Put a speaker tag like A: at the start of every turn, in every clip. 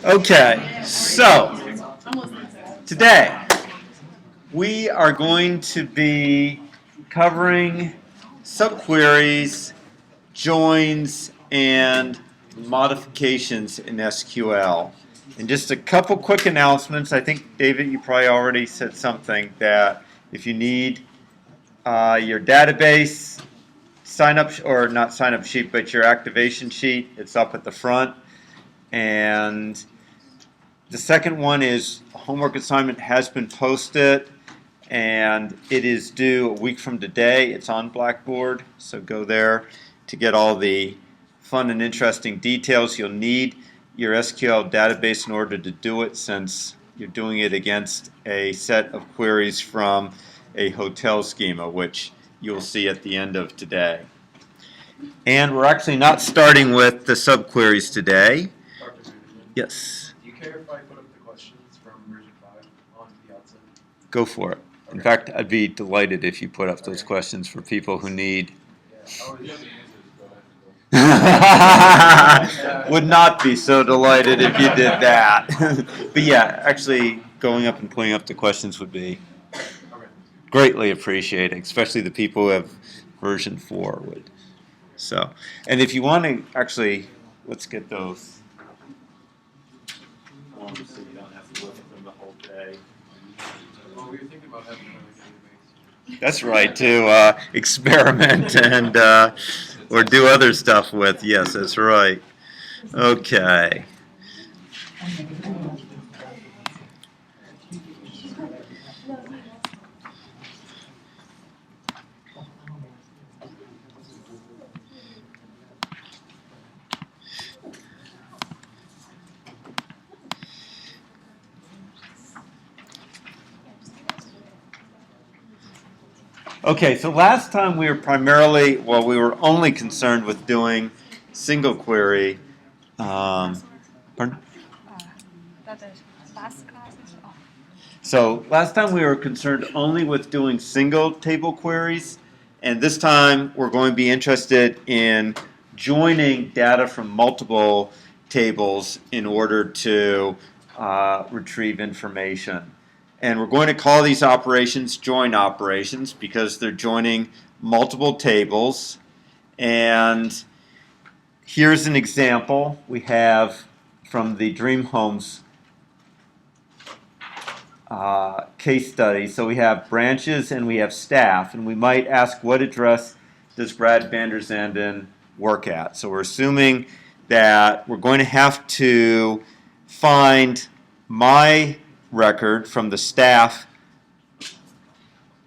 A: Okay, so today we are going to be covering subqueries, joins, and modifications in SQL. And just a couple quick announcements. I think, David, you probably already said something that if you need your database sign up, or not sign up sheet, but your activation sheet, it's up at the front. And the second one is homework assignment has been posted and it is due a week from today. It's on Blackboard, so go there to get all the fun and interesting details. You'll need your SQL database in order to do it, since you're doing it against a set of queries from a hotel schema, which you'll see at the end of today. And we're actually not starting with the subqueries today. Yes.
B: Do you care if I put up the questions from version 5 on the outset?
A: Go for it.
B: Okay.
A: In fact, I'd be delighted if you put up those questions for people who need. Would not be so delighted if you did that. But yeah, actually going up and putting up the questions would be greatly appreciated, especially the people who have version 4 would. So, and if you want to actually, let's get those forms so you don't have to look at them the whole day.
B: Well, we were thinking about having a database.
A: That's right, to experiment and or do other stuff with. Yes, that's right. Okay. Okay, so last time we were only concerned with doing single query. Pardon? So last time we were concerned only with doing single table queries, and this time we're going to be interested in joining data from multiple tables in order to retrieve information. And we're going to call these operations join operations because they're joining multiple tables. And here's an example we have from the Dream Homes case study. So we have branches and we have staff. And we might ask, what address does Brad van der Zanden work at? So we're assuming that we're going to have to find my record from the staff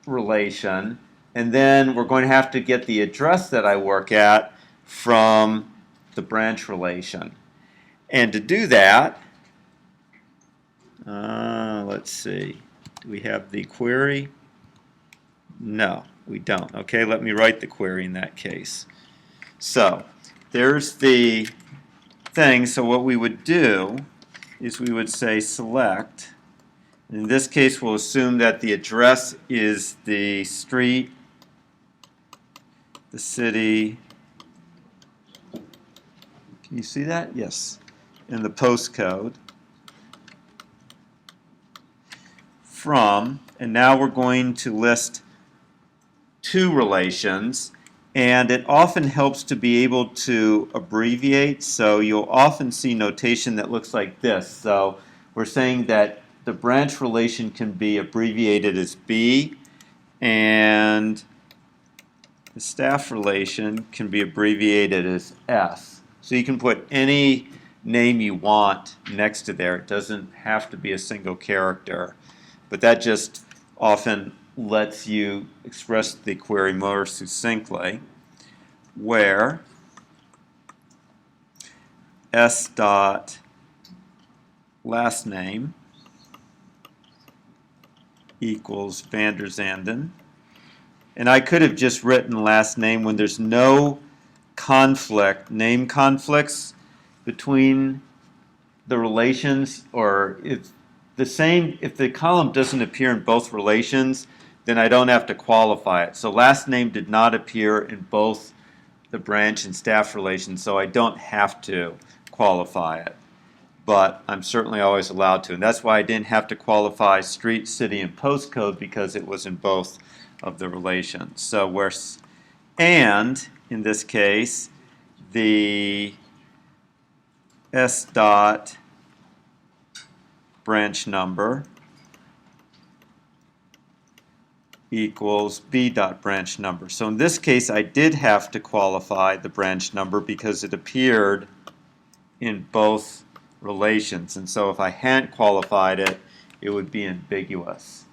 A: relation, and then we're going to have to get the address that I work at from the branch relation. And to do that, let's see, do we have the query? No, we don't. Okay, let me write the query in that case. So there's the thing. So what we would do is we would say select. In this case, we'll assume that the address is the street, the city. Can you see that? Yes. And the postcode. From, and now we're going to list two relations. And it often helps to be able to abbreviate. So you'll often see notation that looks like this. So we're saying that the branch relation can be abbreviated as B, and the staff relation can be abbreviated as S. So you can put any name you want next to there. It doesn't have to be a single character, but that just often lets you express the query more succinctly, where S dot last name equals van der Zanden. And I could have just written last name when there's no conflict, name conflicts between the relations, or if the column doesn't appear in both relations, then I don't have to qualify it. So last name did not appear in both the branch and staff relations, so I don't have to qualify it. but I'm certainly always allowed to. And that's why I didn't have to qualify street, city, and postcode, because it was in both of the relations. So where and in this case, the S dot branch number equals B dot branch number. So in this case, I did have to qualify the branch number because it appeared in both relations. And so if I hadn't qualified it, it would be ambiguous.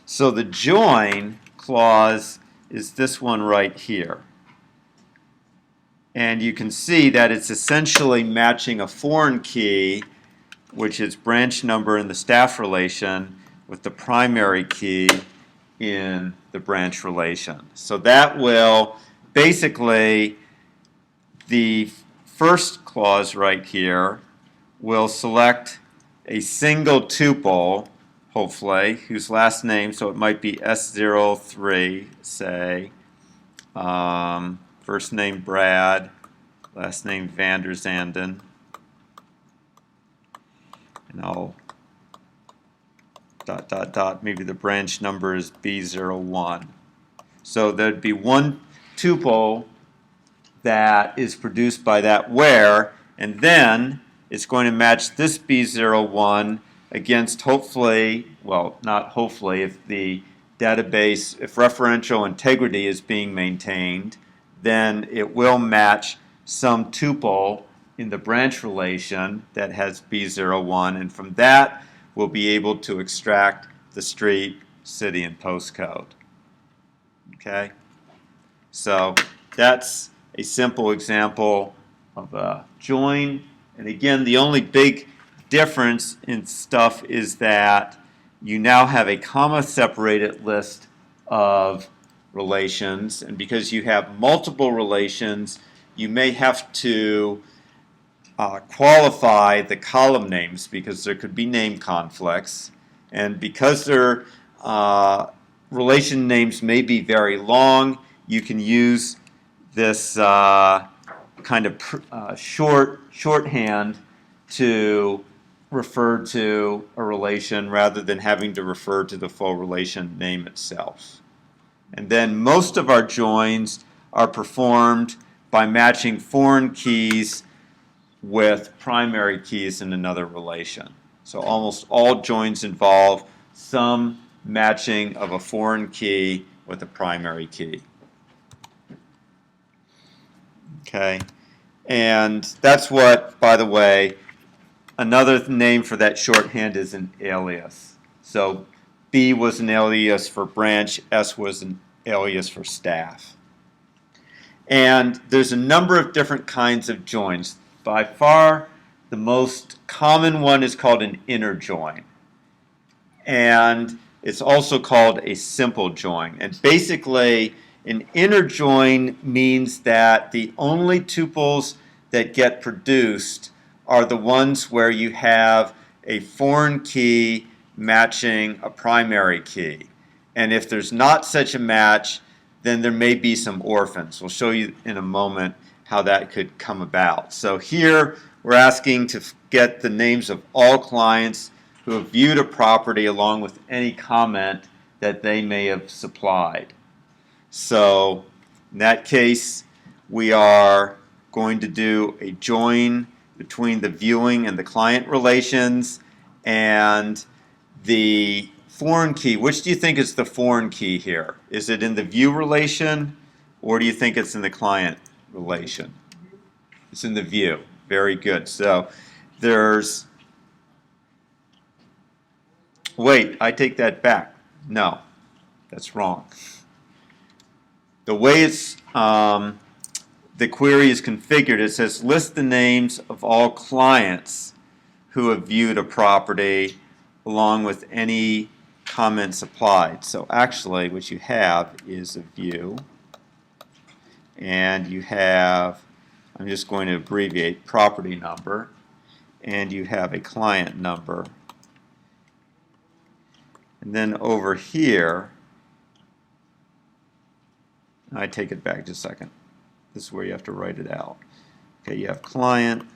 A: So the join clause is this one right here. And you can see that it's essentially matching a foreign key, which is branch number in the staff relation, with the primary key in the branch relation. So that will basically, the first clause right here will select a single tuple, hopefully, whose last name, so it might be S03, say, first name Brad, last name Vander Zanden, and I'll dot, dot, dot, maybe the branch number is B01. So there'd be one tuple that is produced by that where, and then it's going to match this B01 against, hopefully, well, not hopefully, if the database, if referential integrity is being maintained, then it will match some tuple in the branch relation that has B01, and from that we'll be able to extract the street, city, and postcode. Okay? So that's a simple example of a join. And again, the only big difference in stuff is that you now have a comma-separated list of relations, and because you have multiple relations, you may have to qualify the column names because there could be name conflicts, and because their relation names may be very long, you can use this kind of shorthand to refer to a relation rather than having to refer to the full relation name itself. And then most of our joins are performed by matching foreign keys with primary keys in another relation. So almost all joins involve some matching of a foreign key with a primary key. Okay, and that's what, by the way, another name for that shorthand is an alias. So B was an alias for branch, S was an alias for staff. And there's a number of different kinds of joins. By far, the most common one is called an inner join. And it's also called a simple join. And basically, an inner join means that the only tuples that get produced are the ones where you have a foreign key matching a primary key. And if there's not such a match, then there may be some orphans. We'll show you in a moment how that could come about. So here we're asking to get the names of all clients who have viewed a property along with any comment that they may have supplied. So in that case, we are going to do a join between the viewing and the client relations and the foreign key. Which do you think is the foreign key here? Is it in the view relation, or do you think it's in the client relation? It's in the view. Very good. So there's, wait, I take that back. No, that's wrong. The way it's the query is configured, it says list the names of all clients who have viewed a property along with any comments applied. So actually what you have is a view, and you have, I'm just going to abbreviate, property number, and you have a client number. And then over here, I take it back just a second. This is where you have to write it out. Okay, you have client,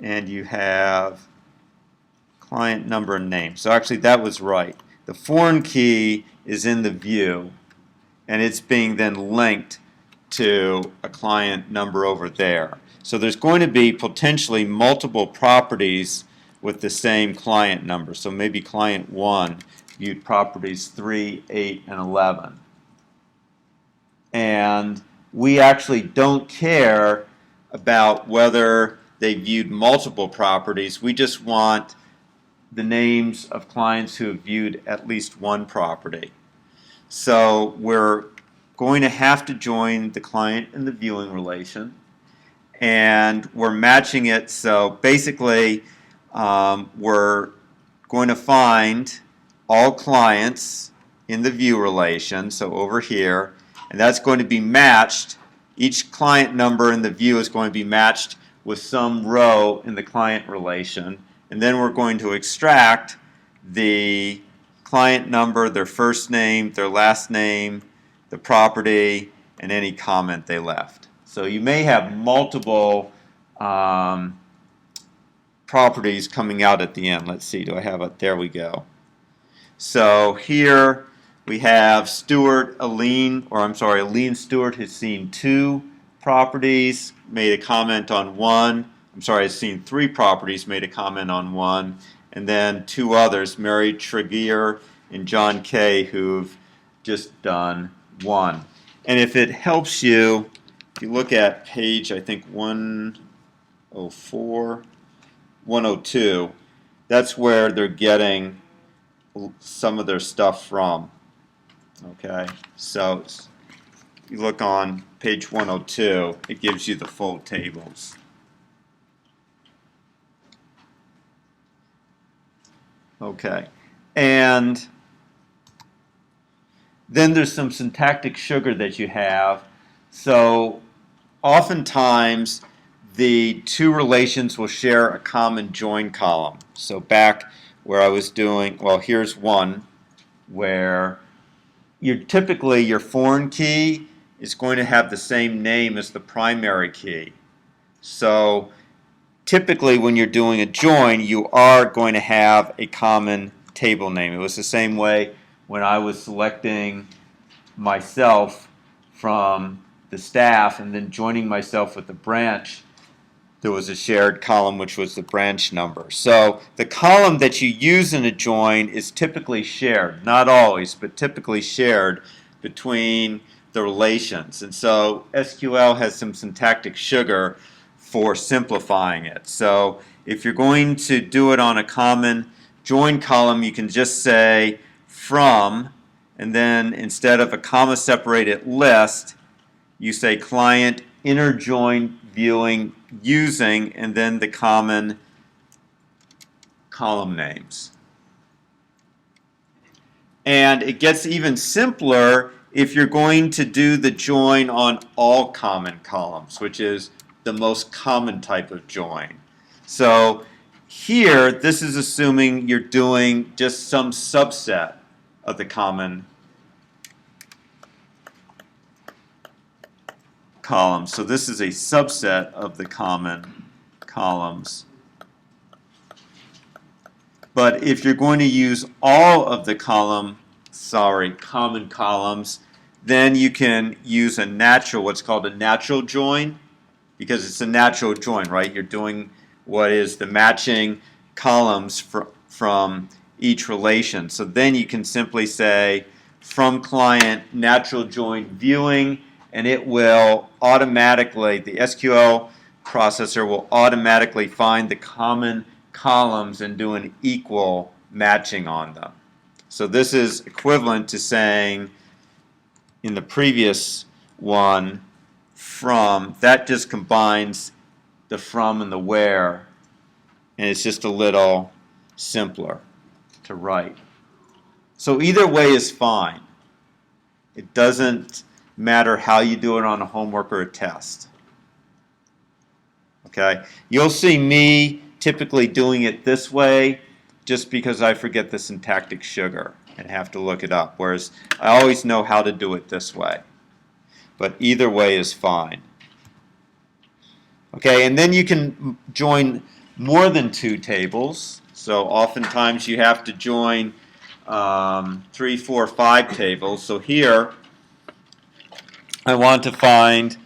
A: and you have client number and name. So actually that was right. The foreign key is in the view, and it's being then linked to a client number over there. So there's going to be potentially multiple properties with the same client number. So maybe client 1 viewed properties 3, 8, and 11. And we actually don't care about whether they viewed multiple properties. We just want the names of clients who have viewed at least one property. So we're going to have to join the client and the viewing relation, and we're matching it. So basically we're going to find all clients in the view relation, so over here, and that's going to be matched. Each client number in the view is going to be matched with some row in the client relation, and then we're going to extract the client number, their first name, their last name, the property, and any comment they left. So you may have multiple properties coming out at the end. Let's see, do I have it? There we go. So here we have Stewart, Aline Stewart has seen 2 properties, made a comment on 1. I'm sorry, has seen 3 properties, made a comment on 1. And then 2 others, Mary Tregear and John Kay, who've just done 1. And if it helps you, if you look at page, I think 104, 102, that's where they're getting some of their stuff from. Okay, so you look on page 102, it gives you the full tables. Okay, and then there's some syntactic sugar that you have. So oftentimes the 2 relations will share a common join column. So back where I was doing, well, here's one where typically your foreign key is going to have the same name as the primary key. So typically when you're doing a join, you are going to have a common table name. It was the same way when I was selecting myself from the staff and then joining myself with the branch. There was a shared column which was the branch number. So the column that you use in a join is typically shared, not always, but typically shared between the relations. And so SQL has some syntactic sugar for simplifying it. So if you're going to do it on a common join column, you can just say from, and then instead of a comma separated list, you say client inner join viewing using, and then the common column names. And it gets even simpler if you're going to do the join on all common columns, which is the most common type of join. So here, this is assuming you're doing just some subset of the common columns. So this is a subset of the common columns. But if you're going to use all of the common columns, then you can use what's called a natural join, because it's a natural join, right? You're doing what is the matching columns from each relation. So then you can simply say from client natural join viewing, and it will automatically, the SQL processor will automatically find the common columns and do an equal matching on them. So this is equivalent to saying in the previous one, from, that just combines the from and the where, and it's just a little simpler to write. So either way is fine. It doesn't matter how you do it on a homework or a test. Okay? You'll see me typically doing it this way just because I forget the syntactic sugar and have to look it up, whereas I always know how to do it this way. But either way is fine. Okay, and then you can join more than 2 tables. So oftentimes you have to join 3, 4, 5 tables. So here I want to find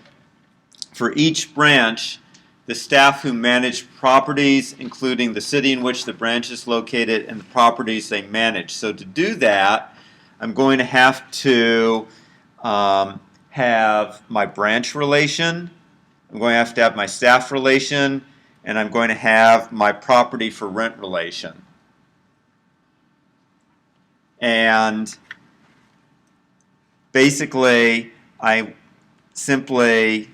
A: for each branch the staff who manage properties, including the city in which the branch is located and the properties they manage. So to do that, I'm going to have to have my branch relation, I'm going to have my staff relation, and I'm going to have my property for rent relation. And basically, I simply,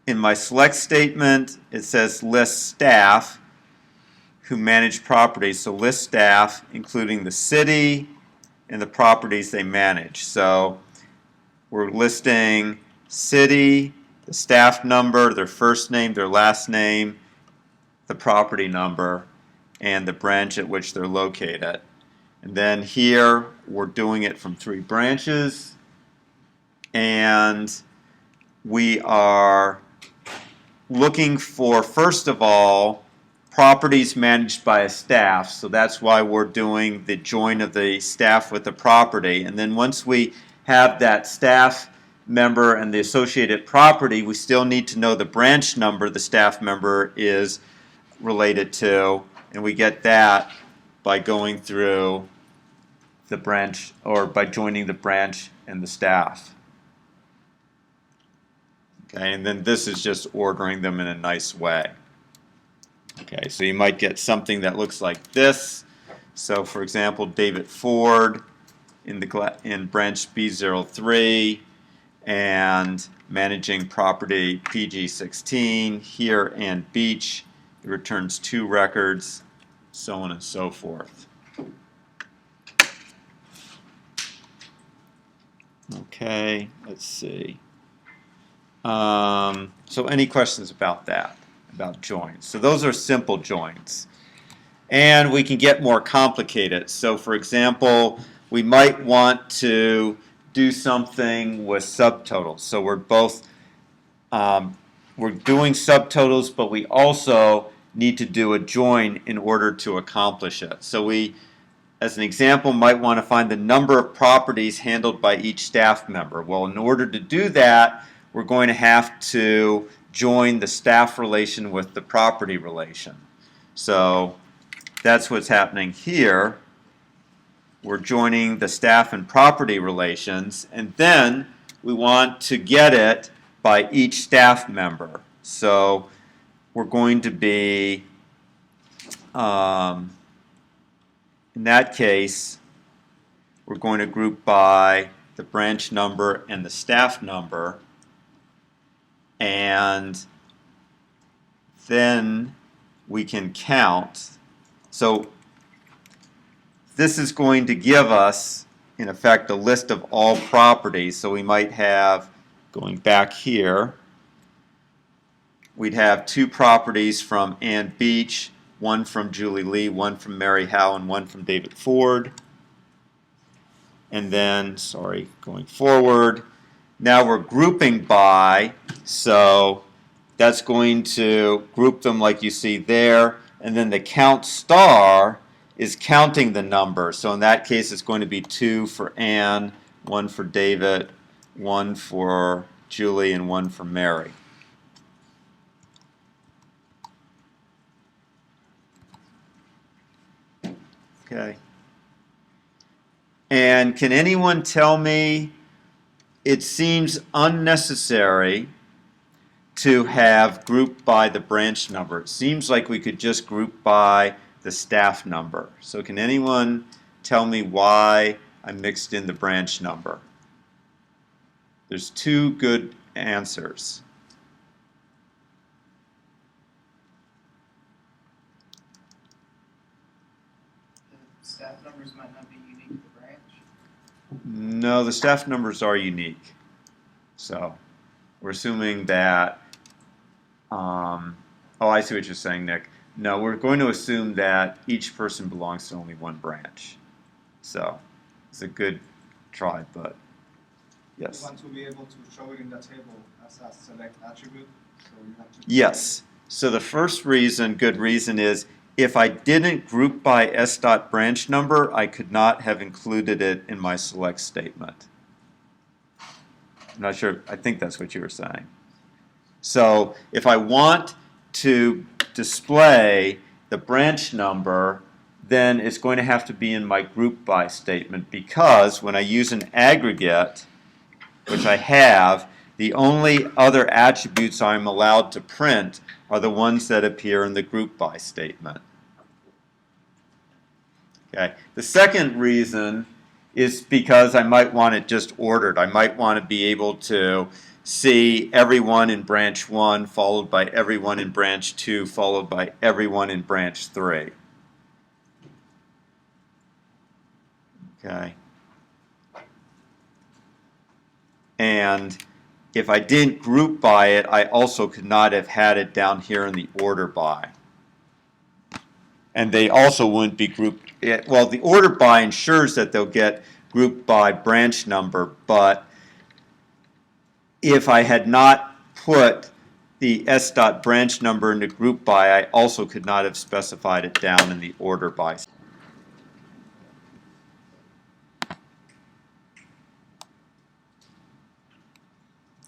A: in my select statement, it says list staff who manage properties. So list staff, including the city and the properties they manage. So we're listing city, the staff number, their first name, their last name, the property number, and the branch at which they're located. And then here we're doing it from 3 branches, and we are looking for, first of all, properties managed by a staff. So that's why we're doing the join of the staff with the property. And then once we have that staff member and the associated property, we still need to know the branch number the staff member is related to, and we get that by going through the branch, or by joining the branch and the staff. Okay, and then this is just ordering them in a nice way. Okay, so you might get something that looks like this. So for example, David Ford in branch B03, and managing property PG16, here and Beach, it returns 2 records, so on and so forth. Okay, let's see. So any questions about that, about joins? So those are simple joins. And we can get more complicated. So for example, we might want to do something with subtotals. So we're both, we're doing subtotals, but we also need to do a join in order to accomplish it. So we, as an example, might want to find the number of properties handled by each staff member. Well, in order to do that, we're going to have to join the staff relation with the property relation. So that's what's happening here. We're joining the staff and property relations, and then we want to get it by each staff member. So we're going to be, in that case, we're going to group by the branch number and the staff number, and then we can count. So this is going to give us, in effect, a list of all properties. So we might have, going back here, we'd have 2 properties from Ann Beach, 1 from Julie Lee, 1 from Mary Howe, and 1 from David Ford. And then, sorry, going forward, now we're grouping by, so that's going to group them like you see there, and then the count star is counting the number. So in that case, it's going to be 2 for Anne, 1 for David, 1 for Julie, and 1 for Mary. Okay. And can anyone tell me, it seems unnecessary to have grouped by the branch number. It seems like we could just group by the staff number. So can anyone tell me why I mixed in the branch number? There's 2 good answers.
C: The staff numbers might not be unique to the branch.
A: No, the staff numbers are unique. So we're assuming that, oh, I see what you're saying, Nick. No, we're going to assume that each person belongs to only one branch. So it's a good try, but yes.
D: You want to be able to show it in the table as a select attribute, so you have to.
A: Yes, So the first reason, good reason, is if I didn't group by s.branch number, I could not have included it in my select statement. I'm not sure, I think that's what you were saying. So if I want to display the branch number, then it's going to have to be in my group by statement, because when I use an aggregate, which I have, the only other attributes I'm allowed to print are the ones that appear in the group by statement. Okay. The second reason is because I might want it just ordered. I might want to be able to see everyone in branch 1 followed by everyone in branch 2 followed by everyone in branch 3. Okay. And if I didn't group by it, I also could not have had it down here in the order by. And they also wouldn't be grouped. Well, the order by ensures that they'll get grouped by branch number, but if I had not put the s.branch number into group by, I also could not have specified it down in the order by.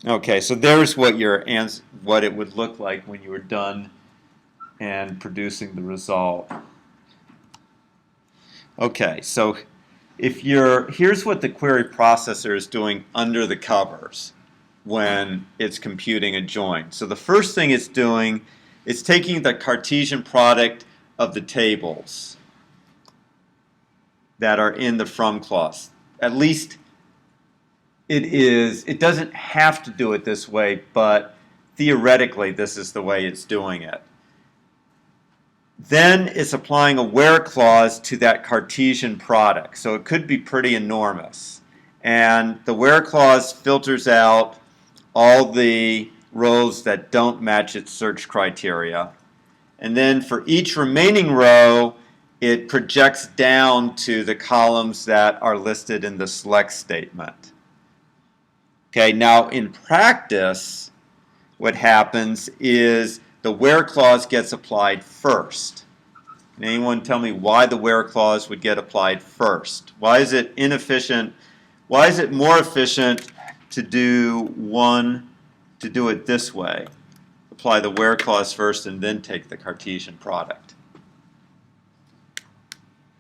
A: Okay, so there's what what it would look like when you were done and producing the result. Okay, so here's what the query processor is doing under the covers when it's computing a join. So the first thing it's doing is taking the Cartesian product of the tables that are in the from clause. At least it doesn't have to do it this way, but theoretically this is the way it's doing it. Then it's applying a where clause to that Cartesian product, so it could be pretty enormous. And the where clause filters out all the rows that don't match its search criteria. And then for each remaining row, it projects down to the columns that are listed in the select statement. Okay, now in practice, what happens is the where clause gets applied first. Can anyone tell me why the where clause would get applied first? Why is it inefficient? Why is it more efficient to do it this way? Apply the where clause first and then take the Cartesian product.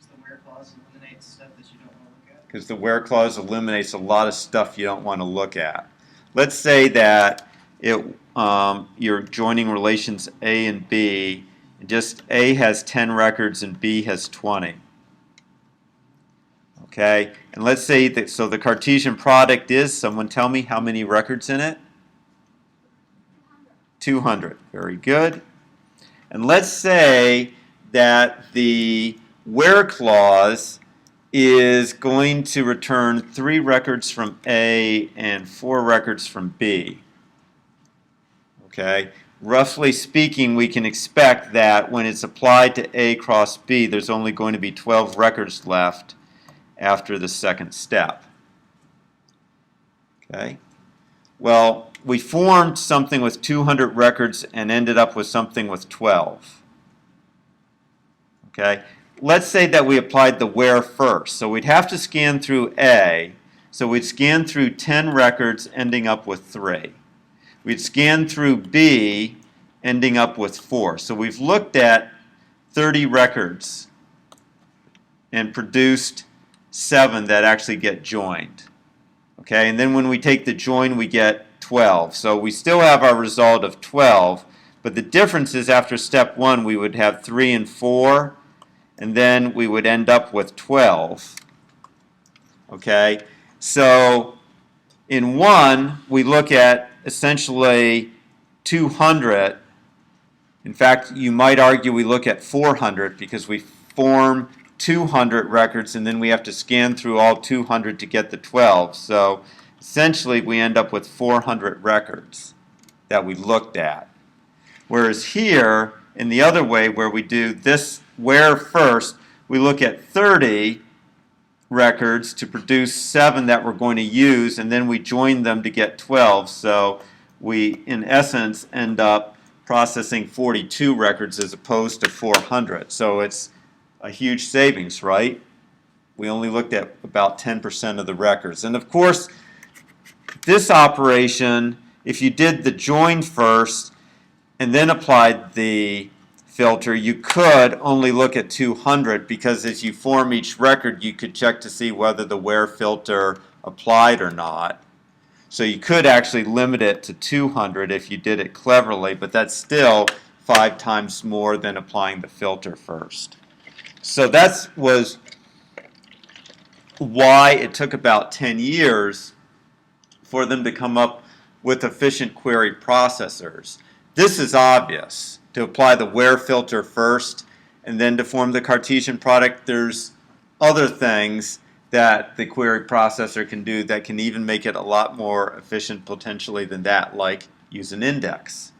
C: The where clause eliminates stuff that you don't want to look at.
A: Because the where clause eliminates a lot of stuff you don't want to look at. Let's say that you're joining relations A and B, and just A has 10 records and B has 20. Okay, and let's say that, so the Cartesian product is, someone tell me how many records in it? 200. Very good. And let's say that the where clause is going to return 3 records from A and 4 records from B. Okay, roughly speaking, we can expect that when it's applied to A cross B, there's only going to be 12 records left after the second step. Okay, well, we formed something with 200 records and ended up with something with 12. Okay, let's say that we applied the where first. So we'd have to scan through A. So we'd scan through 10 records, ending up with 3. We'd scan through B, ending up with 4. So we've looked at 30 records and produced 7 that actually get joined. Okay, and then when we take the join, we get 12. So we still have our result of 12, but the difference is after step 1, we would have 3 and 4, and then we would end up with 12. Okay, so in 1, we look at essentially 200. In fact, you might argue we look at 400 because we form 200 records and then we have to scan through all 200 to get the 12. So essentially we end up with 400 records that we looked at. Whereas here, in the other way where we do this where first, we look at 30 records to produce 7 that we're going to use, and then we join them to get 12. So we, in essence, end up processing 42 records as opposed to 400. So it's a huge savings, right? We only looked at about 10% of the records. And of course, this operation, if you did the join first and then applied the filter, you could only look at 200 because as you form each record, you could check to see whether the where filter applied or not. So you could actually limit it to 200 if you did it cleverly, but that's still 5 times more than applying the filter first. So that was why it took about 10 years for them to come up with efficient query processors. This is obvious, to apply the where filter first and then to form the Cartesian product. There's other things that the query processor can do that can even make it a lot more efficient potentially than that, like use an index.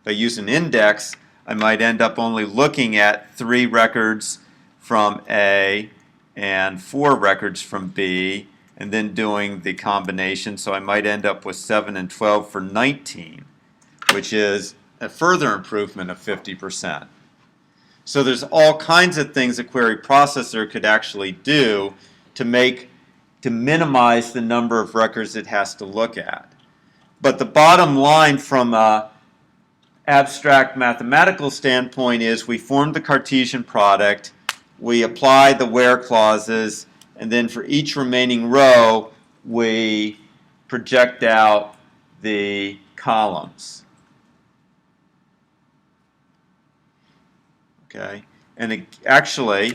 A: If I use an index, I might end up only looking at 3 records from A and 4 records from B, and then doing the combination, so I might end up with 7 and 12 for 19, which is a further improvement of 50%. So there's all kinds of things a query processor could actually do to minimize the number of records it has to look at. But the bottom line from an abstract mathematical standpoint is we form the Cartesian product, we apply the where clauses, and then for each remaining row we project out the columns. Okay, and actually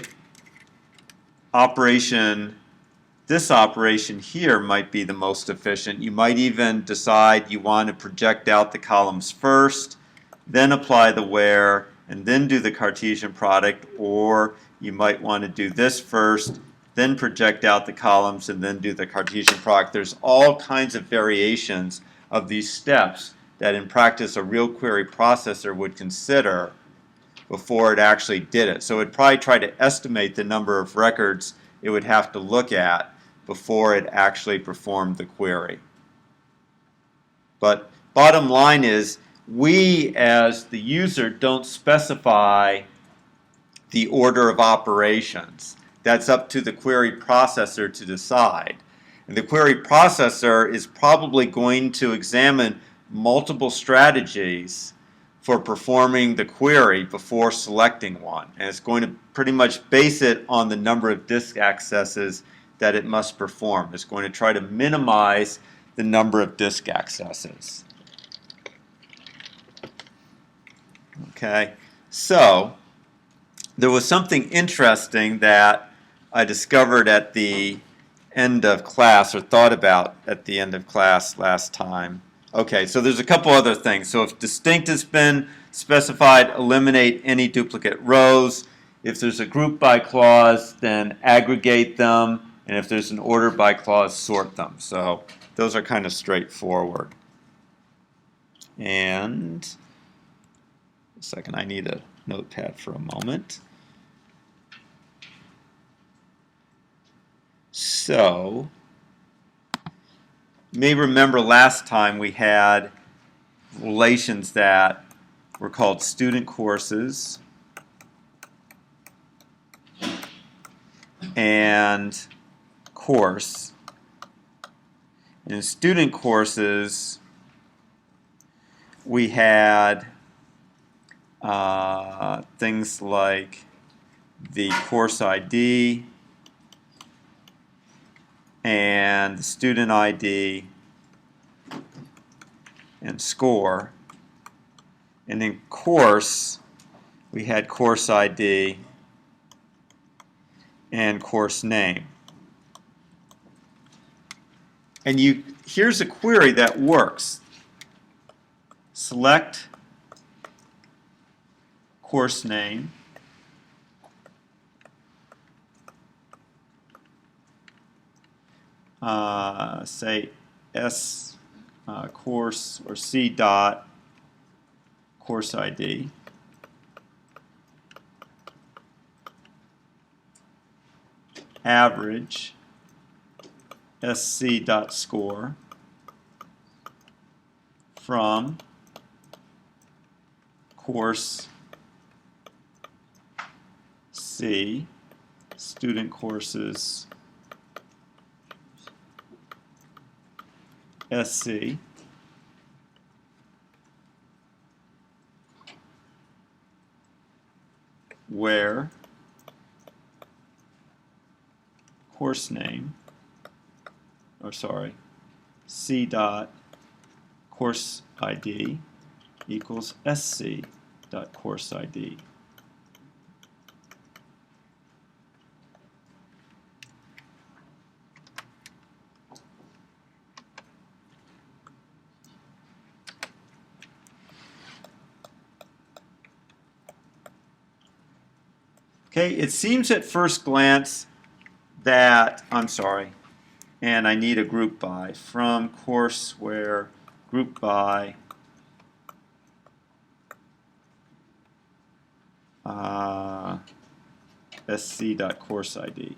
A: this operation here might be the most efficient. You might even decide you want to project out the columns first, then apply the where, and then do the Cartesian product, or you might want to do this first, then project out the columns, and then do the Cartesian product. There's all kinds of variations of these steps that in practice a real query processor would consider before it actually did it. So it'd probably try to estimate the number of records it would have to look at before it actually performed the query. But bottom line is, we as the user don't specify the order of operations. That's up to the query processor to decide. And the query processor is probably going to examine multiple strategies for performing the query before selecting one. And it's going to pretty much base it on the number of disk accesses that it must perform. It's going to try to minimize the number of disk accesses. Okay, so there was something interesting that I discovered at the end of class, or thought about at the end of class last time. Okay, so there's a couple other things. So if distinct has been specified, eliminate any duplicate rows. If there's a group by clause, then aggregate them. And if there's an order by clause, sort them. So those are kind of straightforward. And a second, I need a notepad for a moment. So you may remember last time we had relations that were called student courses and course. In student courses, we had things like the course ID and the student ID and score. And in course, we had course ID and course name. And here's a query that works. Select course name, say S course or C dot course ID. Average SC dot score from course C, student courses SC, where course name, or sorry, C dot course ID equals SC dot course ID. Okay, it seems at first glance that, I'm sorry, and I need a group by from courseware group by sc.course ID.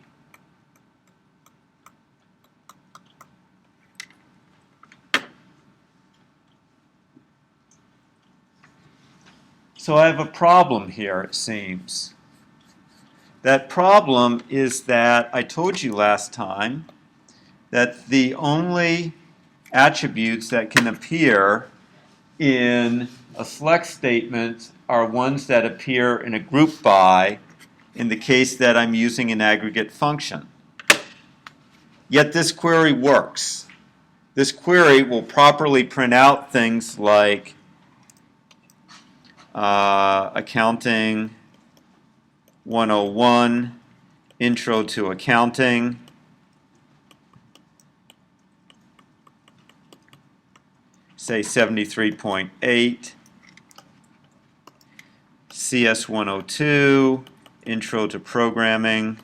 A: So I have a problem here, it seems. That problem is that I told you last time that the only attributes that can appear in a select statement are ones that appear in a group by in the case that I'm using an aggregate function. Yet this query works. This query will properly print out things like accounting 101, intro to accounting, say 73.8, CS 102, intro to programming,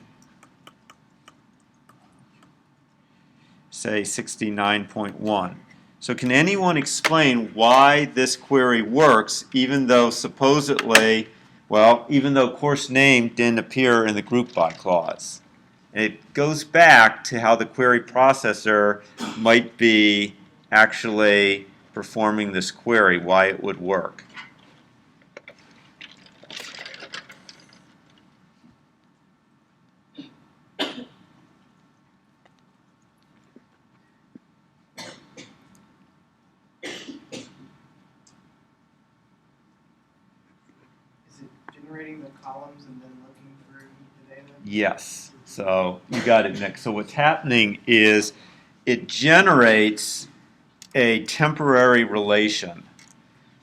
A: say 69.1. So can anyone explain why this query works even though supposedly, well, even though course name didn't appear in the group by clause? And it goes back to how the query processor might be actually performing this query, why it would work.
C: Is it generating the columns and then looking through the data?
A: Yes, so you got it, Nick. So what's happening is it generates a temporary relation.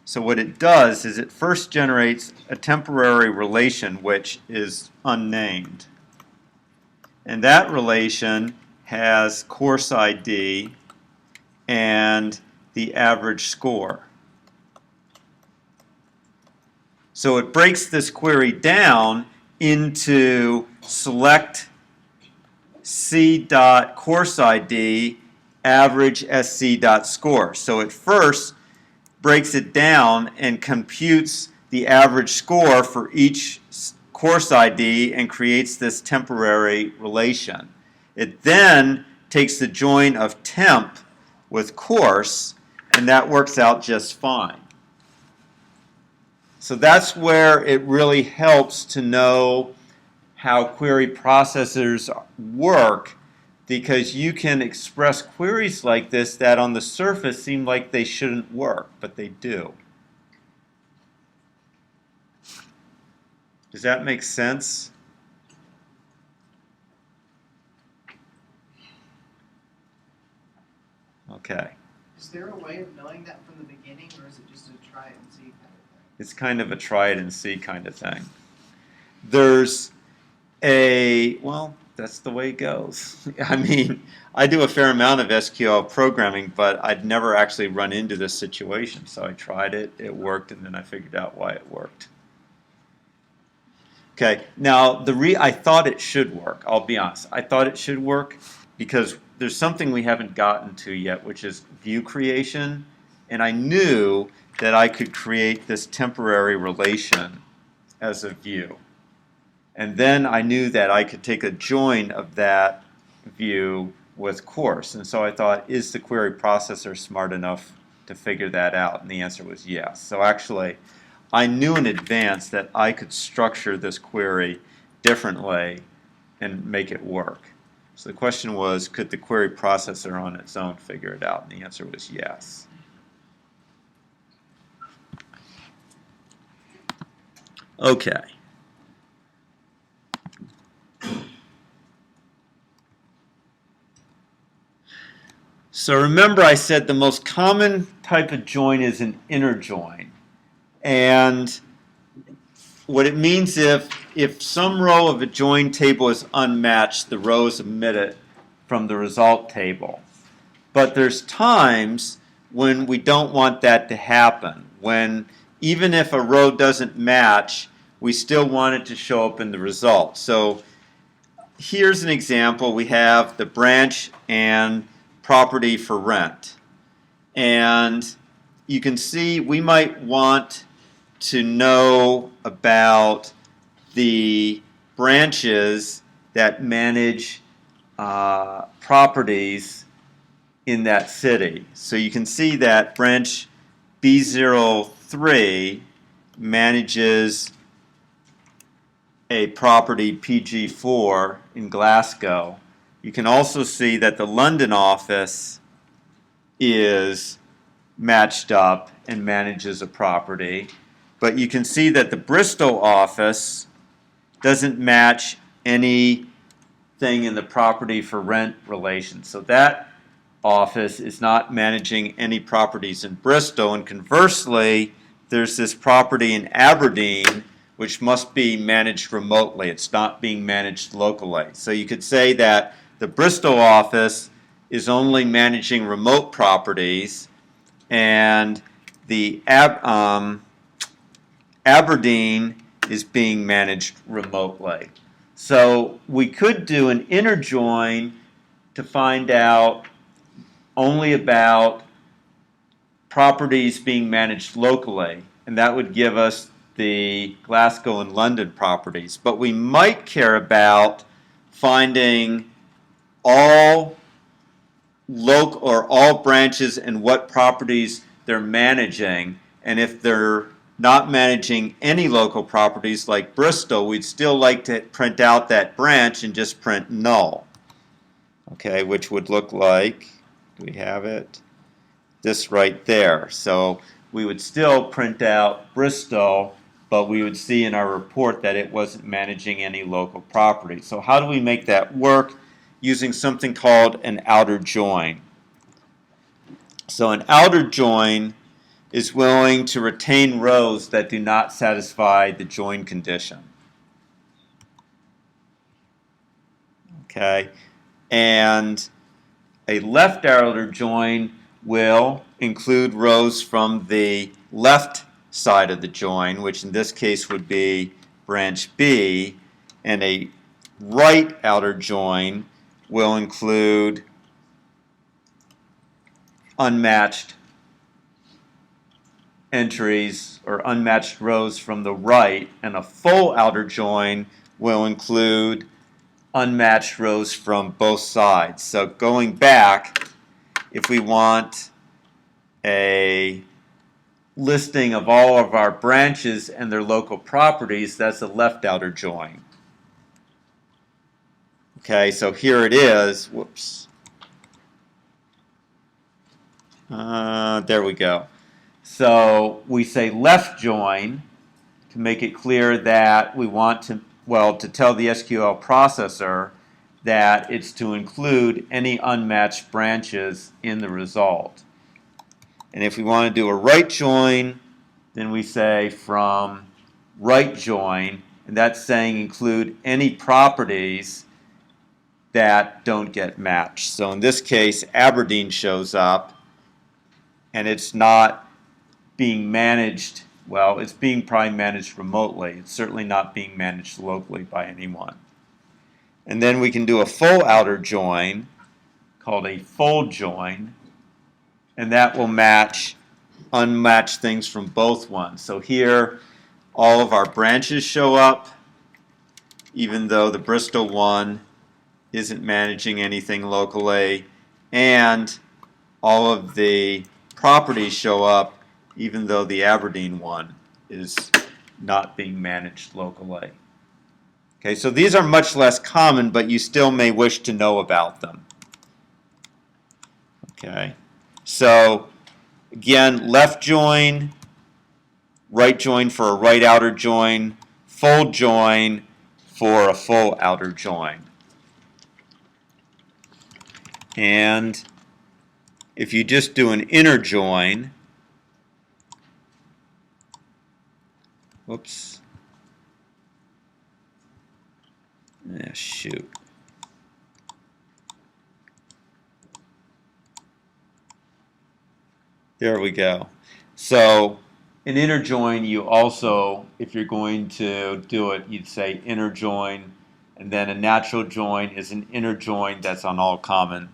A: So what it does is it first generates a temporary relation which is unnamed. And that relation has course ID and the average score. So it breaks this query down into select c.course ID average sc.score. So it first breaks it down and computes the average score for each course ID and creates this temporary relation. It then takes the join of temp with course, and that works out just fine. So that's where it really helps to know how query processors work, because you can express queries like this that on the surface seem like they shouldn't work, but they do. Does that make sense? Okay.
C: Is there a way of knowing that from the beginning, or is it just a try and see kind of thing?
A: It's kind of a try it and see kind of thing. There's well, that's the way it goes. I mean, I do a fair amount of SQL programming, but I'd never actually run into this situation. So I tried it, it worked, and then I figured out why it worked. Okay, now I thought it should work, I'll be honest. I thought it should work because there's something we haven't gotten to yet, which is view creation. And I knew that I could create this temporary relation as a view. And then I knew that I could take a join of that view with course. And so I thought, is the query processor smart enough to figure that out? And the answer was yes. So actually, I knew in advance that I could structure this query differently and make it work. So the question was, could the query processor on its own figure it out? And the answer was yes. Okay. So remember I said the most common type of join is an inner join. And what it means if some row of a join table is unmatched, the row is omitted from the result table. But there's times when we don't want that to happen. When even if a row doesn't match, we still want it to show up in the result. So here's an example. We have the branch and property for rent. And you can see we might want to know about the branches that manage properties in that city. So you can see that branch B03 manages a property PG4 in Glasgow. You can also see that the London office is matched up and manages a property. But you can see that the Bristol office doesn't match anything in the property for rent relation. So that office is not managing any properties in Bristol. And conversely, there's this property in Aberdeen which must be managed remotely. It's not being managed locally. So you could say that the Bristol office is only managing remote properties, and the Aberdeen is being managed remotely. So we could do an inner join to find out only about properties being managed locally, and that would give us the Glasgow and London properties. But we might care about finding all local or all branches and what properties they're managing, and if they're not managing any local properties like Bristol, we'd still like to print out that branch and just print null. Okay, which would look like, do we have it? This right there. So we would still print out Bristol, but we would see in our report that it wasn't managing any local property. So how do we make that work? Using something called an outer join. So an outer join is willing to retain rows that do not satisfy the join condition. Okay, and a left outer join will include rows from the left side of the join, which in this case would be branch B, and a right outer join will include unmatched entries or unmatched rows from the right, and a full outer join will include unmatched rows from both sides. So going back, if we want a listing of all of our branches and their local properties, that's a left outer join. Okay, so here it is. Whoops. There we go. So we say left join to make it clear that we want to, well, to tell the SQL processor that it's to include any unmatched branches in the result. And if we want to do a right join, then we say from right join, and that's saying include any properties that don't get matched. So in this case, Aberdeen shows up, and it's not being managed, well, it's being probably managed remotely. It's certainly not being managed locally by anyone. And then we can do a full outer join called a full join, and that will match unmatched things from both ones. So here, all of our branches show up, even though the Bristol one isn't managing anything locally, and all of the properties show up, even though the Aberdeen one is not being managed locally. Okay, so these are much less common, but you still may wish to know about them. Okay, so again, left join, right join for a right outer join, full join for a full outer join. And if you just do an inner join, whoops, yeah, shoot. There we go. So an inner join, you also, if you're going to do it, you'd say inner join, and then a natural join is an inner join that's on all common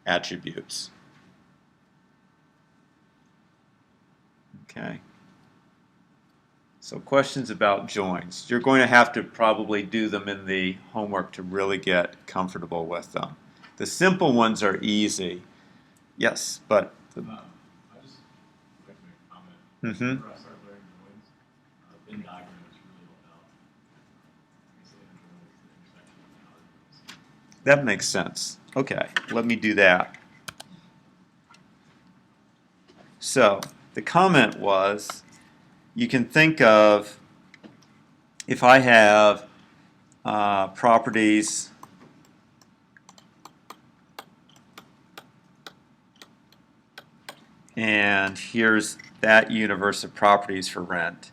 A: attributes. Okay. So questions about joins. You're going to have to probably do them in the homework to really get comfortable with them. The simple ones are easy. Yes, but...
D: I just like to make a comment.
A: Mm-hmm.
D: Whenever I start learning joins, Venn diagram is really what helps. I say the join is the intersection of the algorithms.
A: That makes sense. Okay, let me do that. So, the comment was, you can think of, if I have properties and here's that universe of properties for rent,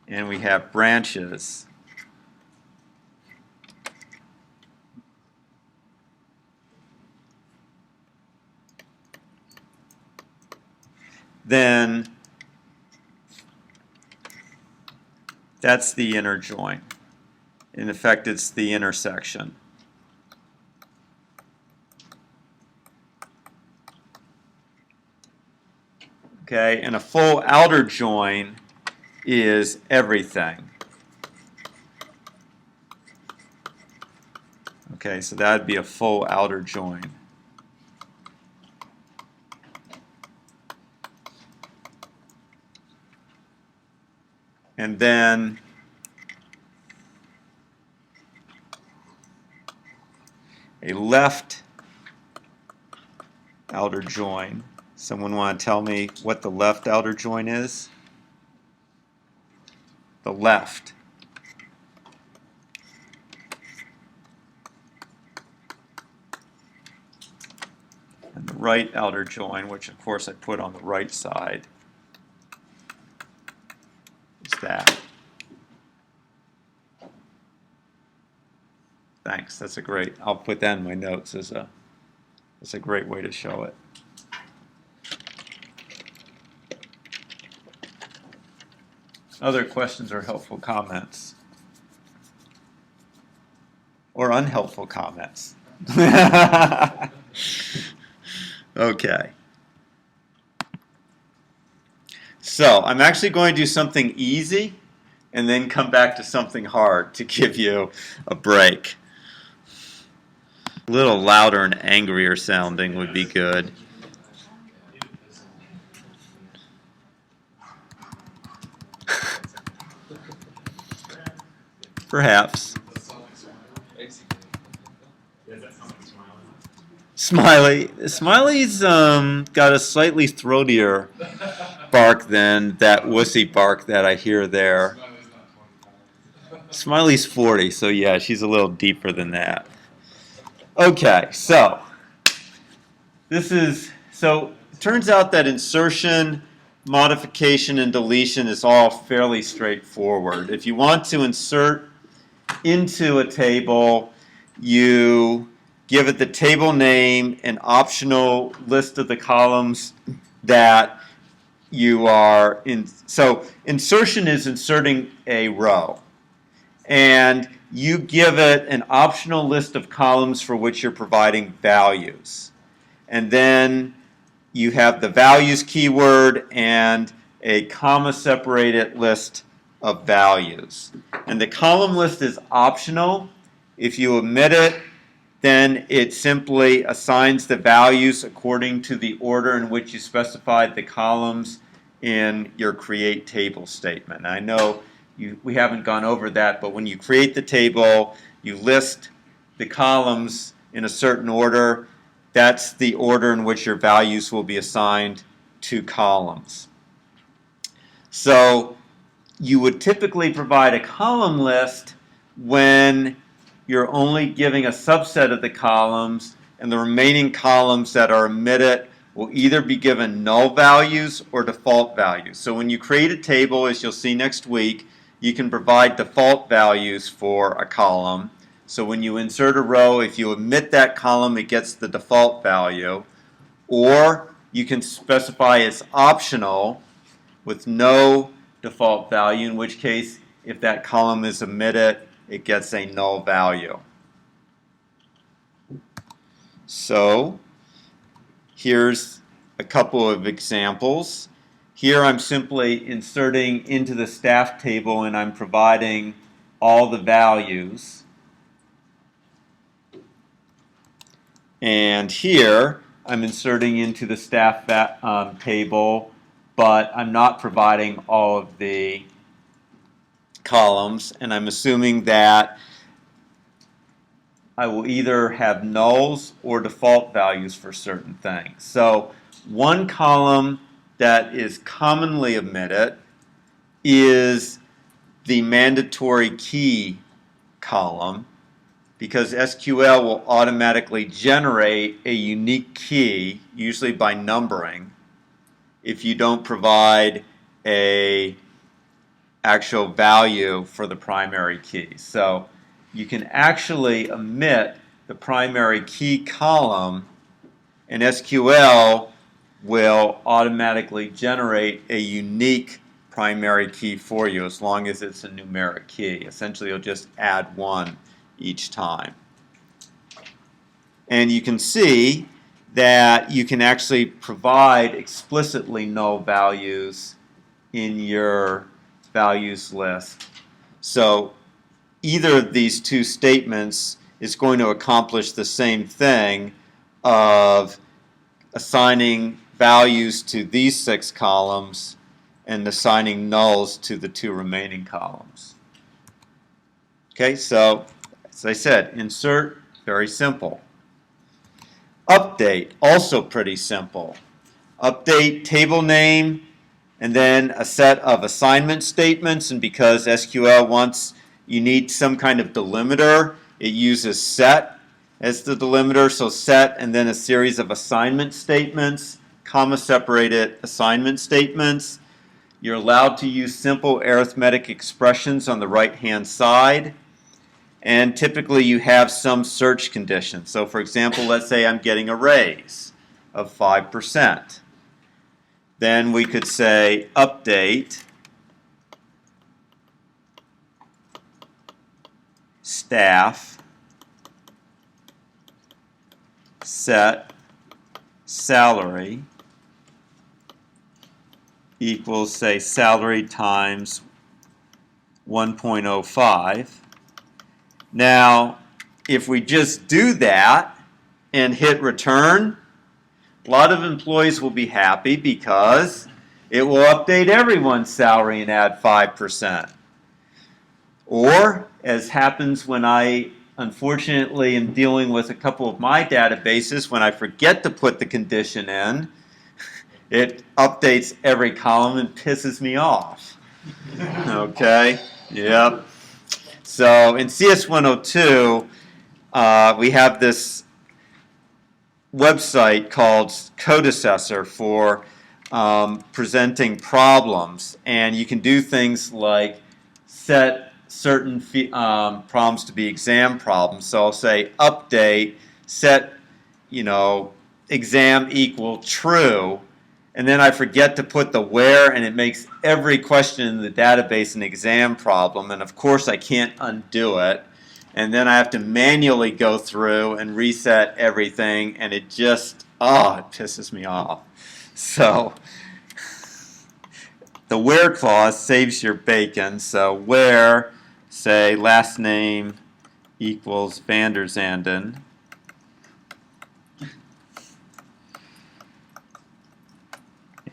A: and we have branches, then that's the inner join. In effect, it's the intersection. Okay, and a full outer join is everything. Okay, so that would be a full outer join. And then a left outer join. Someone want to tell me what the left outer join is? The left. And the right outer join, which of course I put on the right side, is that. Thanks, that's a great, I'll put that in my notes as a great way to show it. Other questions or helpful comments? Or unhelpful comments? Okay. So, I'm actually going to do something easy and then come back to something hard to give you a break. A little louder and angrier sounding would be good. Perhaps. Smiley. Smiley's got a slightly throatier bark than that wussy bark that I hear there. Smiley's 40, so yeah, she's a little deeper than that. Okay, so it turns out that insertion, modification, and deletion is all fairly straightforward. If you want to insert into a table, you give it the table name, an optional list of the columns that you are in. So insertion is inserting a row. And you give it an optional list of columns for which you're providing values. And then you have the values keyword and a comma-separated list of values. And the column list is optional. If you omit it, then it simply assigns the values according to the order in which you specified the columns in your create table statement. I know we haven't gone over that, but when you create the table, you list the columns in a certain order. That's the order in which your values will be assigned to columns. So you would typically provide a column list when you're only giving a subset of the columns, and the remaining columns that are omitted will either be given null values or default values. So when you create a table, as you'll see next week, you can provide default values for a column. So when you insert a row, if you omit that column, it gets the default value. Or you can specify it's optional with no default value, in which case, if that column is omitted, it gets a null value. So here's a couple of examples. Here I'm simply inserting into the staff table and I'm providing all the values. And here I'm inserting into the staff table, but I'm not providing all of the columns, and I'm assuming that I will either have nulls or default values for certain things. So one column that is commonly omitted is the mandatory key column, because SQL will automatically generate a unique key, usually by numbering, if you don't provide a actual value for the primary key. So you can actually omit the primary key column, and SQL will automatically generate a unique primary key for you as long as it's a numeric key. Essentially, you'll just add one each time. And you can see that you can actually provide explicitly null values in your values list. So either of these two statements is going to accomplish the same thing of assigning values to these 6 columns and assigning nulls to the 2 remaining columns. Okay, so as I said, insert, very simple. Update, also pretty simple. Update table name and then a set of assignment statements, and because SQL wants you need some kind of delimiter, it uses set as the delimiter, so set and then a series of assignment statements, comma separated assignment statements. You're allowed to use simple arithmetic expressions on the right hand side, and typically you have some search conditions. So for example, let's say I'm getting a raise of 5%. Then we could say update staff set salary equals, say, salary times 1.05. Now, if we just do that and hit return, a lot of employees will be happy because it will update everyone's salary and add 5%. Or, as happens when I unfortunately am dealing with a couple of my databases, when I forget to put the condition in, it updates every column and pisses me off. Okay? Yep. So in CS102, we have this website called Code Assessor for presenting problems, and you can do things like set certain problems to be exam problems. So I'll say update, set, exam equal true, and then I forget to put the where, and it makes every question in the database an exam problem, and of course I can't undo it. And then I have to manually go through and reset everything, and it just, it pisses me off. So the where clause saves your bacon. So where, say, last name equals Vanderzanden.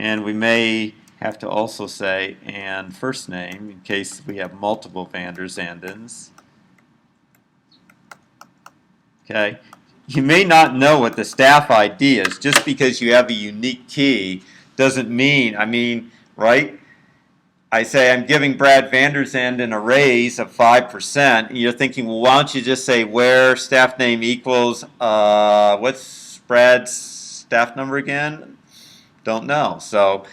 A: And we may have to also say and first name in case we have multiple van der Zandens. Okay. You may not know what the staff ID is. Just because you have a unique key doesn't mean, right? I say I'm giving Brad van der Zanden a raise of 5%, and you're thinking, well, why don't you just say where staff name equals, what's Brad's staff number again? Don't know. So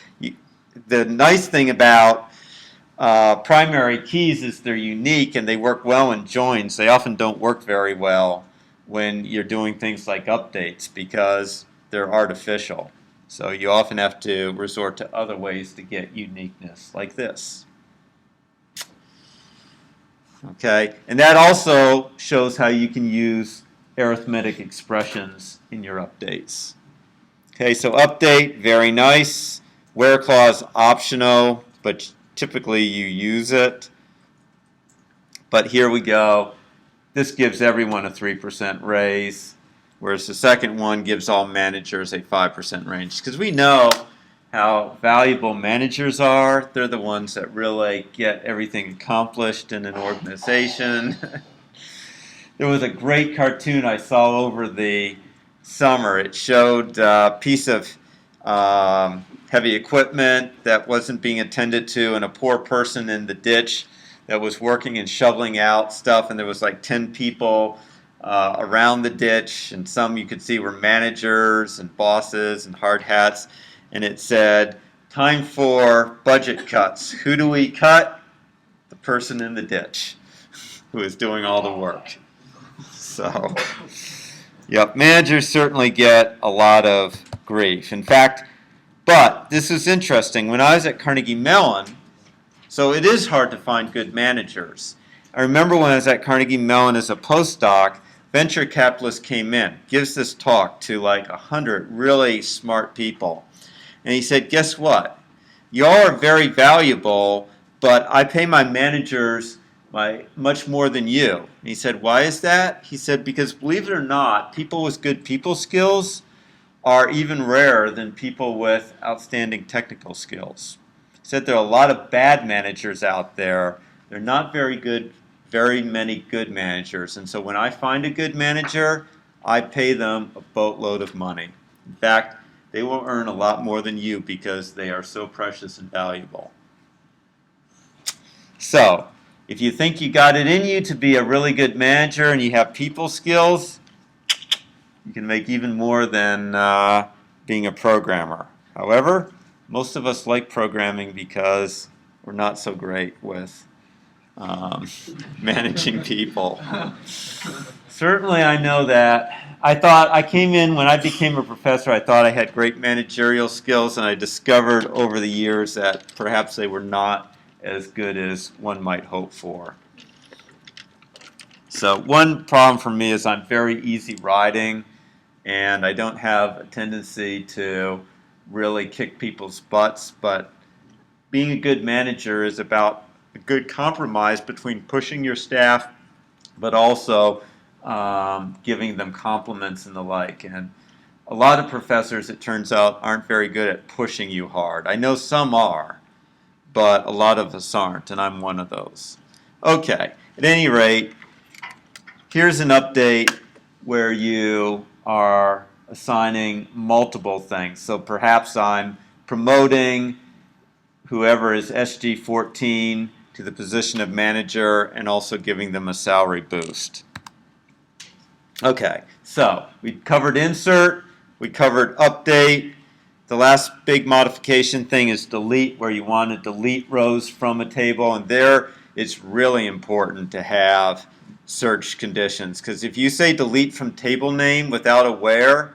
A: the nice thing about primary keys is they're unique and they work well in joins. They often don't work very well when you're doing things like updates because they're artificial. So you often have to resort to other ways to get uniqueness, like this. Okay, and that also shows how you can use arithmetic expressions in your updates. Okay, so update, very nice. Where clause, optional, but typically you use it. But here we go. This gives everyone a 3% raise, whereas the second one gives all managers a 5% range. Because we know how valuable managers are. They're the ones that really get everything accomplished in an organization. There was a great cartoon I saw over the summer. It showed a piece of heavy equipment that wasn't being attended to and a poor person in the ditch that was working and shoveling out stuff, and there was like 10 people around the ditch, and some you could see were managers and bosses and hard hats, and it said, time for budget cuts. Who do we cut? The person in the ditch who is doing all the work. So, yep, managers certainly get a lot of grief. In fact, but this is interesting. When I was at Carnegie Mellon, so it is hard to find good managers. I remember when I was at Carnegie Mellon as a postdoc, venture capitalist came in, gives this talk to like 100 really smart people. And he said, guess what? You all are very valuable, but I pay my managers much more than you. And he said, why is that? He said, because believe it or not, people with good people skills are even rarer than people with outstanding technical skills. He said there are a lot of bad managers out there. They're not very many good managers. And so when I find a good manager, I pay them a boatload of money. In fact, they will earn a lot more than you because they are so precious and valuable. So, if you think you got it in you to be a really good manager and you have people skills, you can make even more than being a programmer. However, most of us like programming because we're not so great with managing people. Certainly I know that. I came in, when I became a professor, I thought I had great managerial skills, and I discovered over the years that perhaps they were not as good as one might hope for. So one problem for me is I'm very easy riding, and I don't have a tendency to really kick people's butts, but being a good manager is about a good compromise between pushing your staff but also giving them compliments and the like. And a lot of professors, it turns out, aren't very good at pushing you hard. I know some are, but a lot of us aren't, and I'm one of those. Okay, at any rate, here's an update where you are assigning multiple things. So perhaps I'm promoting whoever is SG14 to the position of manager and also giving them a salary boost. Okay, so we covered insert, we covered update. The last big modification thing is delete, where you want to delete rows from a table, and there it's really important to have search conditions, because if you say delete from table name without a where,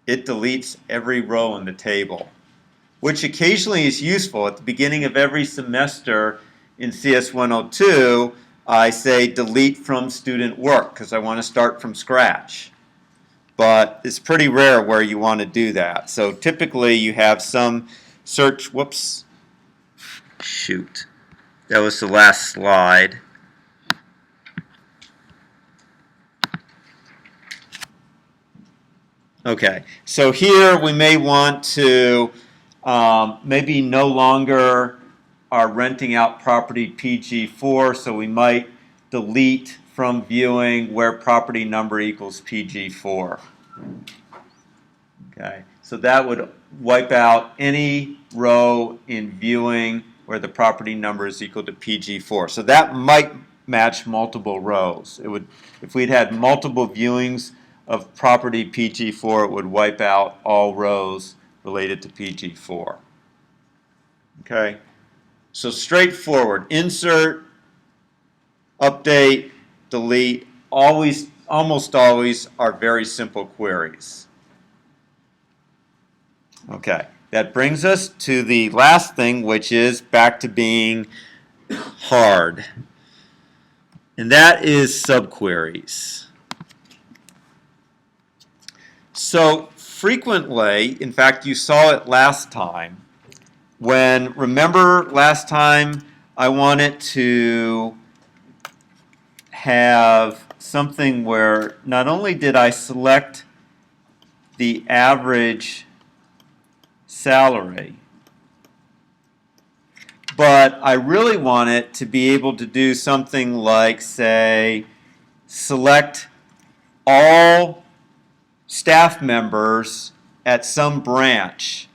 A: it deletes every row in the table, which occasionally is useful. At the beginning of every semester in CS 102, I say delete from student work because I want to start from scratch. But it's pretty rare where you want to do that. So typically you have some search, whoops, shoot, that was the last slide. Okay, so here we may want to maybe no longer are renting out property PG4, so we might delete from viewing where property number equals PG4. Okay, so that would wipe out any row in viewing where the property number is equal to PG4. So that might match multiple rows. It would, if we'd had multiple viewings of property PG4, it would wipe out all rows related to PG4. Okay, so straightforward. Insert, update, delete, always, almost always are very simple queries. Okay, that brings us to the last thing, which is back to being hard. And that is subqueries. So frequently, in fact, you saw it last time, when, remember last time I wanted to have something where not only did I select the average salary, but I really want it to be able to do something like, say, select all staff members at some branch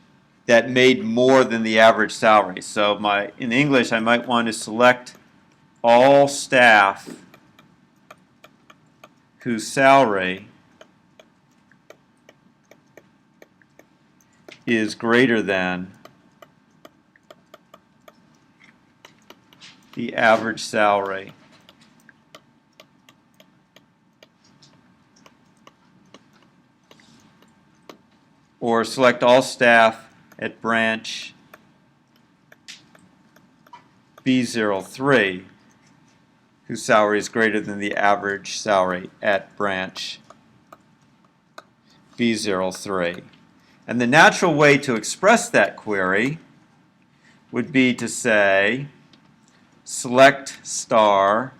A: that made more than the average salary. So in English, I might want to select all staff whose salary is greater than the average salary or select all staff at branch B03 whose salary is greater than the average salary at branch B03. And the natural way to express that query would be to say select star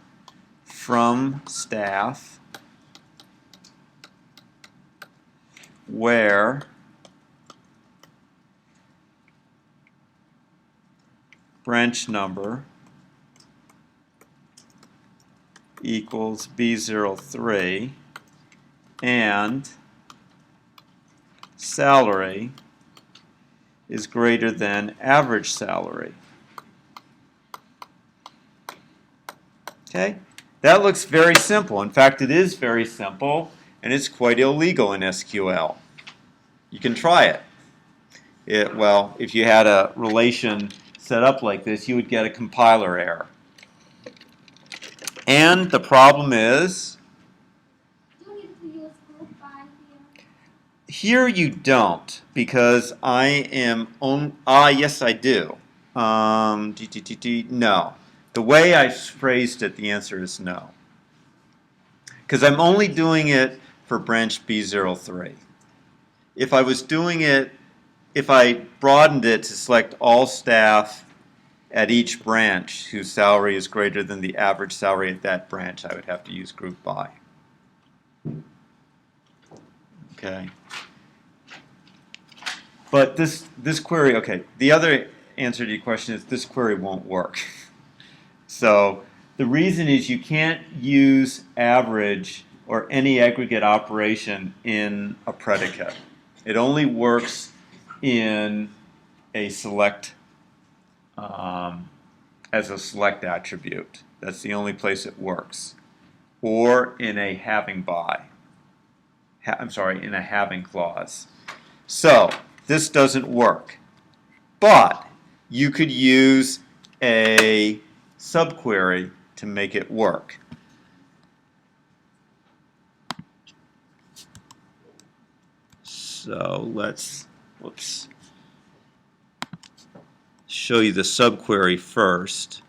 A: from staff where branch number equals B03 and salary is greater than average salary. Okay, that looks very simple. In fact, it is very simple, and it's quite illegal in SQL. You can try it. Well, if you had a relation set up like this, you would get a compiler error. And the problem is, here you don't, because I am on. Yes, I do. No. The way I phrased it, the answer is no. Because I'm only doing it for branch B03. If I was doing it, if I broadened it to select all staff at each branch whose salary is greater than the average salary at that branch, I would have to use group by. Okay. But this query, okay, the other answer to your question is this query won't work. So the reason is you can't use average or any aggregate operation in a predicate. It only works in a select, as a select attribute. That's the only place it works. Or in a having by. In a having clause. So this doesn't work. But you could use a subquery to make it work. So let's, show you the subquery first.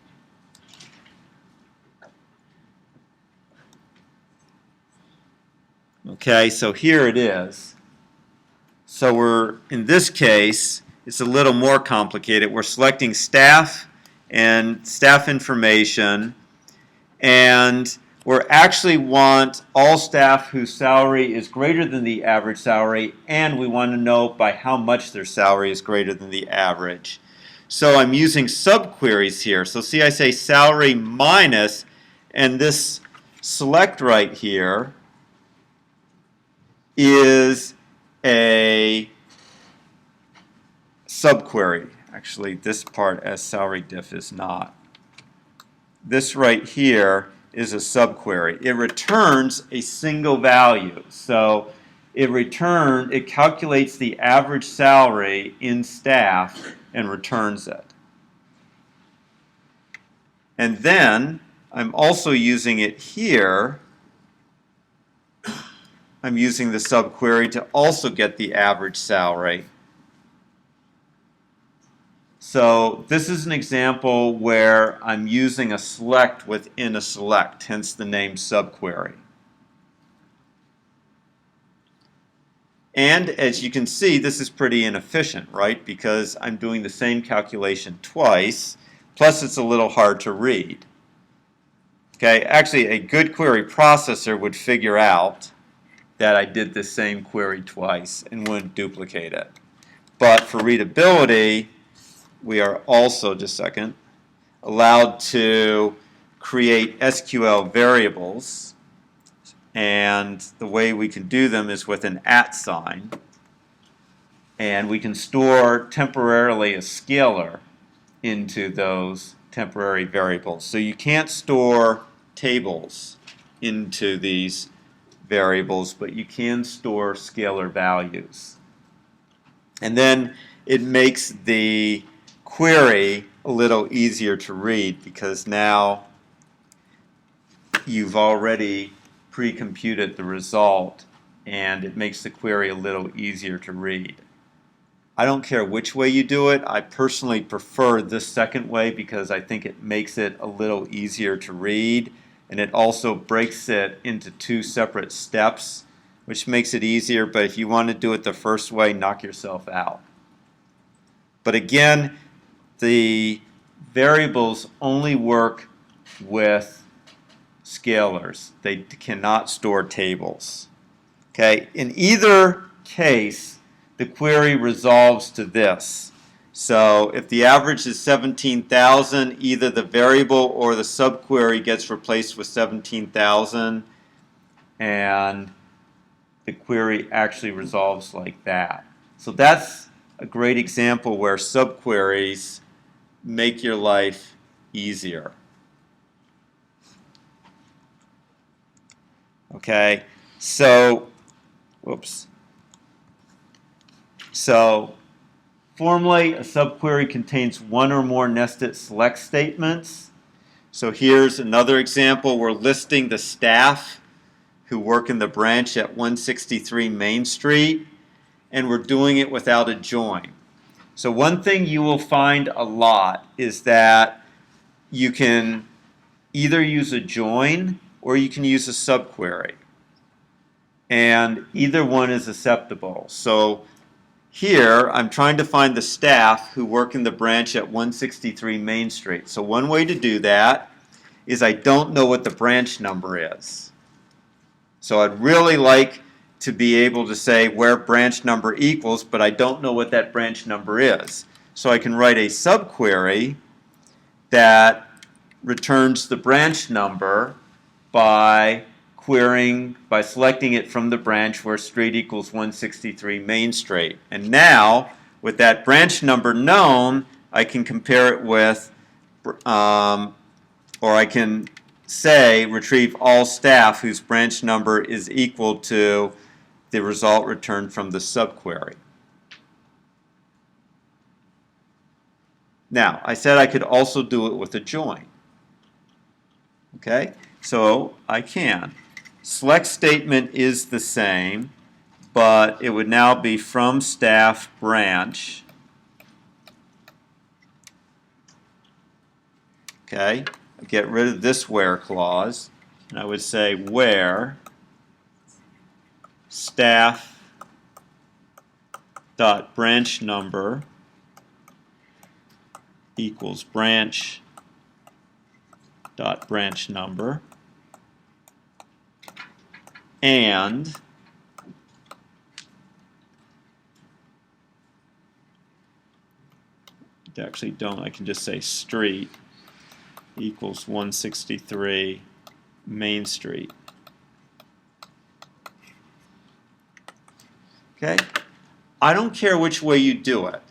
A: Okay, so here it is. So we're, in this case, it's a little more complicated. We're selecting staff and staff information, and we actually want all staff whose salary is greater than the average salary, and we want to know by how much their salary is greater than the average. So I'm using subqueries here. So see, I say salary minus, and this select right here is a subquery. Actually, this part as salary diff is not. This right here is a subquery. It returns a single value. So it calculates the average salary in staff and returns it. And then I'm also using it here. I'm using the subquery to also get the average salary. So this is an example where I'm using a select within a select, hence the name subquery. And as you can see, this is pretty inefficient, right? Because I'm doing the same calculation twice, plus it's a little hard to read. Okay, actually a good query processor would figure out that I did the same query twice and wouldn't duplicate it. But for readability, we are also, just a second, allowed to create SQL variables, and the way we can do them is with an @ sign, and we can store temporarily a scalar into those temporary variables. So you can't store tables into these variables, but you can store scalar values. And then it makes the query a little easier to read because now you've already pre-computed the result and it makes the query a little easier to read. I don't care which way you do it. I personally prefer this second way because I think it makes it a little easier to read, and it also breaks it into two separate steps, which makes it easier. But if you want to do it the first way, knock yourself out. But again, the variables only work with scalars. They cannot store tables. Okay, in either case, the query resolves to this. So if the average is 17,000, either the variable or the subquery gets replaced with 17,000, and the query actually resolves like that. So that's a great example where subqueries make your life easier. Okay, so, whoops. So, formally, a subquery contains one or more nested select statements. So here's another example. We're listing the staff who work in the branch at 163 Main Street, and we're doing it without a join. So one thing you will find a lot is that you can either use a join or you can use a subquery. And either one is acceptable. So here, I'm trying to find the staff who work in the branch at 163 Main Street. So one way to do that is I don't know what the branch number is. So I'd really like to be able to say where branch number equals, but I don't know what that branch number is. So I can write a subquery that returns the branch number by selecting it from the branch where street equals 163 Main Street. And now, with that branch number known, I can compare it with, or I can say retrieve all staff whose branch number is equal to the result returned from the subquery. Now, I said I could also do it with a join. Okay, so I can. Select statement is the same, but it would now be from staff branch. Okay, I get rid of this where clause, and I would say where staff dot branch number equals branch dot branch number. and actually don't, I can just say street equals 163 Main Street. Okay? I don't care which way you do it.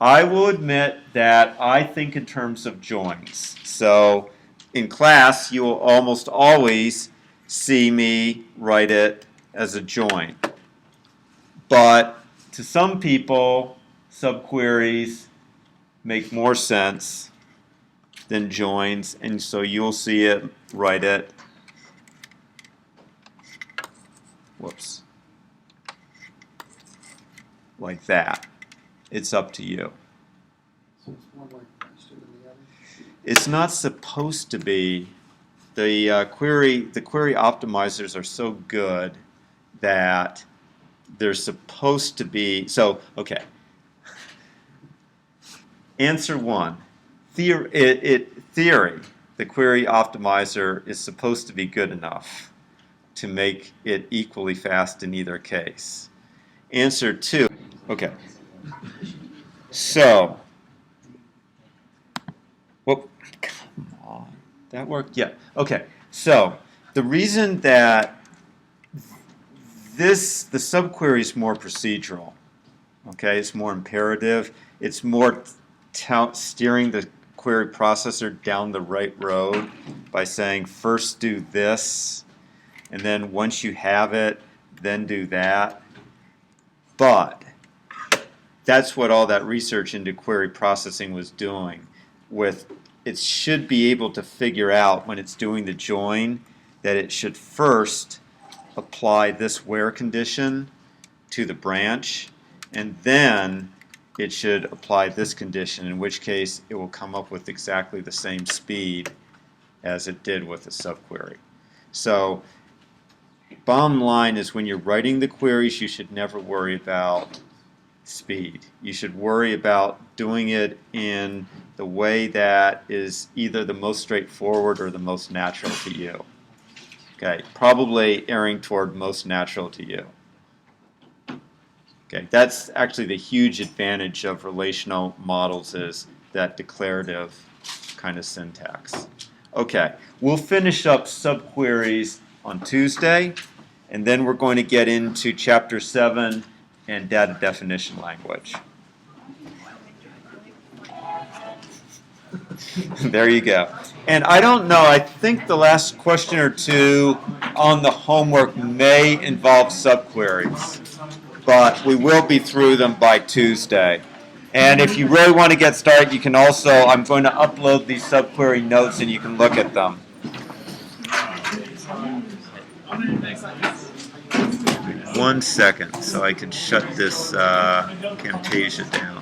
A: I will admit that I think in terms of joins. So in class, you will almost always see me write it as a join. But to some people, subqueries make more sense than joins, and so you'll see it, write it, whoops, like that. It's up to you.
E: So it's one like faster than the other?
A: It's not supposed to be. The query optimizers are so good that they're supposed to be. So, okay. Answer one. Theory, the query optimizer is supposed to be good enough to make it equally fast in either case. Answer two. Okay. So, well, come on. That worked? Yeah. Okay. So, the reason that the subquery is more procedural, okay, it's more imperative, it's more steering the query processor down the right road by saying first do this, and then once you have it, then do that. But that's what all that research into query processing was doing. It should be able to figure out when it's doing the join that it should first apply this where condition to the branch, and then it should apply this condition, in which case it will come up with exactly the same speed as it did with the subquery. So bottom line is, when you're writing the queries, you should never worry about speed. You should worry about doing it in the way that is either the most straightforward or the most natural to you. Okay, probably erring toward most natural to you. Okay, that's actually the huge advantage of relational models, is that declarative kind of syntax. Okay, we'll finish up subqueries on Tuesday, and then we're going to get into Chapter 7 and data definition language. There you go. And I don't know, I think the last question or two on the homework may involve subqueries, but we will be through them by Tuesday. And if you really want to get started, you can also, I'm going to upload these subquery notes and you can look at them. 1 second so I can shut this Camtasia down.